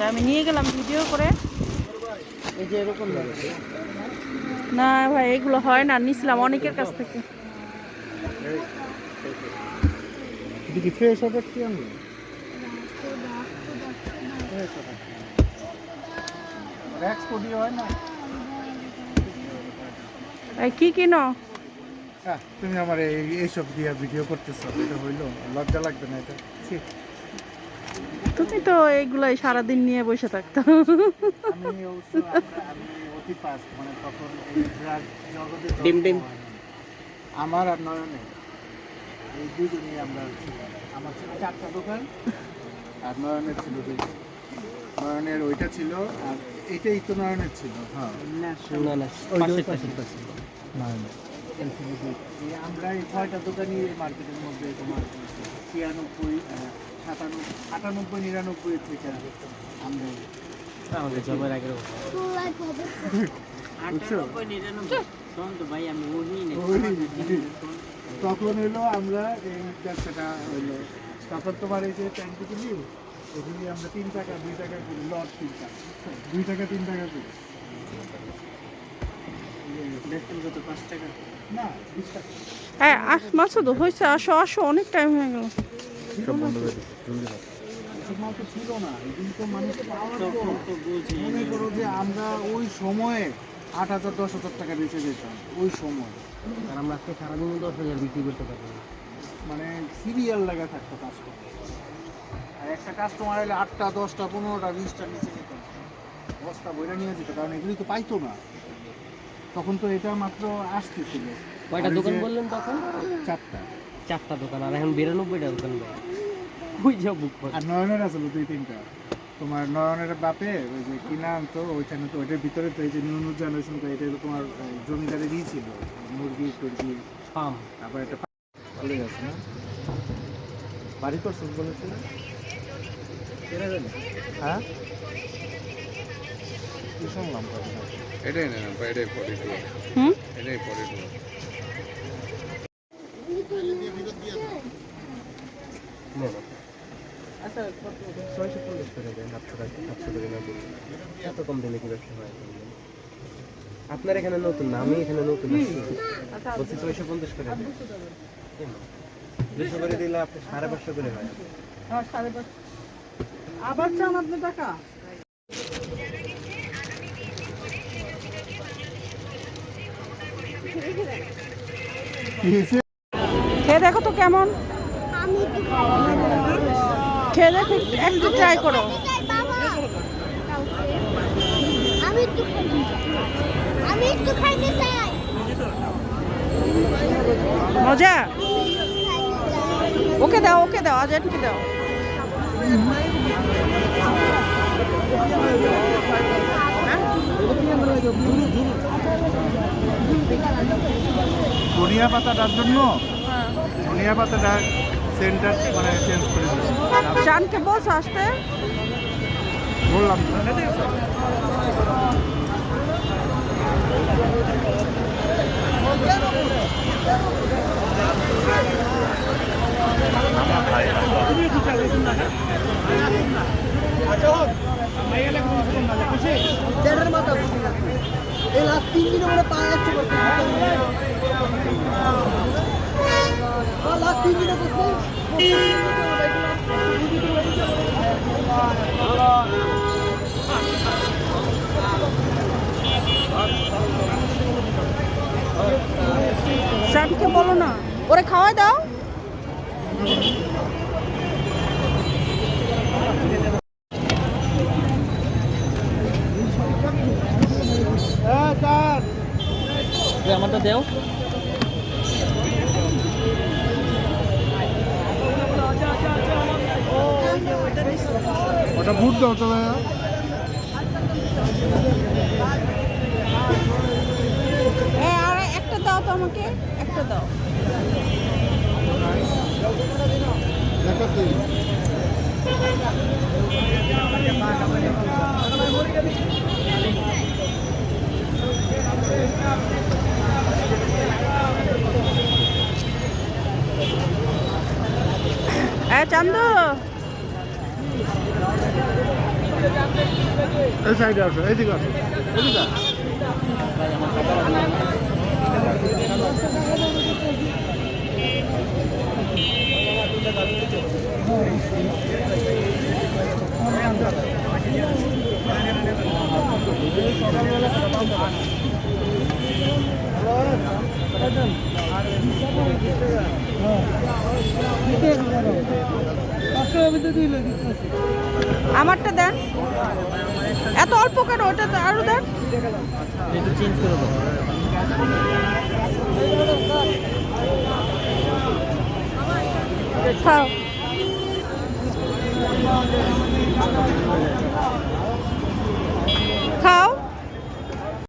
আছে, আমি নিয়ে গেলাম ভিডিও করে। এই যে এরকম না ভাই এগুলো হয় না, নিছিলাম অনেকের কাছ থেকে। এটা কি ফ্রেশ হবে কি আমি এক্সপোর্ট হয় না। কি কিনো? তুমি আমার এইসব দিয়ে ভিডিও করতেছো, এটা হইলো? লজ্জা লাগবে না এটা? তুমি তো এইগুলাই সারাদিন নিয়ে বসে থাকতো। আমি অতি ফাস্ট, মানে তখন এই ড্রাগ জগতে ডিম ডিম আমার আর নয়নে এই দুজনেই আমরা আমার ছিল 4টা দোকান আর নয়নের ছিল 2টা। নয়নের ওইটা ছিল আর এটাই তো নয়নের ছিল। হ্যাঁ আমরা এই 6টা দোকানই মার্কেটের মধ্যে তোমার 96, 97, 98, 99 থেকে আমরা আমাদের জমের আগের তখন হইলো আমরা এই ব্যবসাটা হইলো। তখন তোমার এই যে প্যান্টগুলি এগুলি আমরা 3 টাকা 2 টাকা করে লট 3 টাকা 2 টাকা 3 টাকা করে কত 5 টাকা না 20 টাকা। হ্যাঁ মাসুদ হয়েছে, আসো আসো, অনেক টাইম হয়ে গেল। ছিল না, এগুলি তো মানুষ মনে করো যে আমরা ওই সময়ে 8,000 10,000 টাকা বেঁচে যেতাম ওই সময়। আর আমরা আজকে সারাদিন 10,000 বিক্রি করতে পারবো না, মানে সিরিয়াল লাগা থাকতো কাজ করতে। আর একটা কাস্টমার এলে 8টা 10টা 15টা 20টা নিচে যেত, বস্তা বইটা নিয়ে যেত, কারণ এগুলি তো পাইতো না তখন। তো এটা মাত্র আসতেছিল। কয়টা দোকান বললেন তখন? 4টা দোকান, আর এখন 92টা দোকান। ওই যে বুক করে আর নয়নের আসলে 2-3টা। তোমার নয়নের বাপে ওই যে কিনা আনতো ওইখানে, তো ওইটার ভিতরে তো এই যে নিউ জেনারেশন তো এটা তোমার জমিদারেরই ছিল, মুরগি টুরগি ফার্ম। তারপর একটা ভালোই আছে না, বাড়ি করছো বলেছিল। হ্যাঁ কি শুনলাম এটাই না এটাই 42, এটাই 42। আচ্ছা 650 করে দেন, 700 করে না দিন, এত কম দিলে কি ব্যবসা হয়? আপনার এখানে নতুন না, আমি এখানে নতুন বলছি 650 করে দেন। 200 করে দিলে আপনি 550 করে হয়। হ্যাঁ 550 আবার চান আপনি টাকা? খেয়ে দেখো তো কেমন, খেয়ে দেখো একটু ট্রাই করো। মজা? ওকে দাও, ওকে দাও, আজাদকে দাও। ধনিয়া পাতাটার জন্য ধনিয়া পাতাটা সেন্টার মানে চেঞ্জ করে দিয়েছি। জানকে বলছো আসতে, বললাম এই লাস্ট 3 দিনে মনে পা যাচ্ছে লাস্ট 3 দিনে জানকে বলো না, ওরে খাওয়াই দাও। আমারটা দেও। ওটা বুট দাও তো ভাইয়া। আর একটা দাও তো আমাকে, একটা দাও। চান্দু এই সাইডে আসো, এইদিকে আসো, এদিকে আসো। আমারটা দেন, এত অল্প কেন? ওটা তো আরো দেন। একটু চেঞ্জ করে দাও। খাও।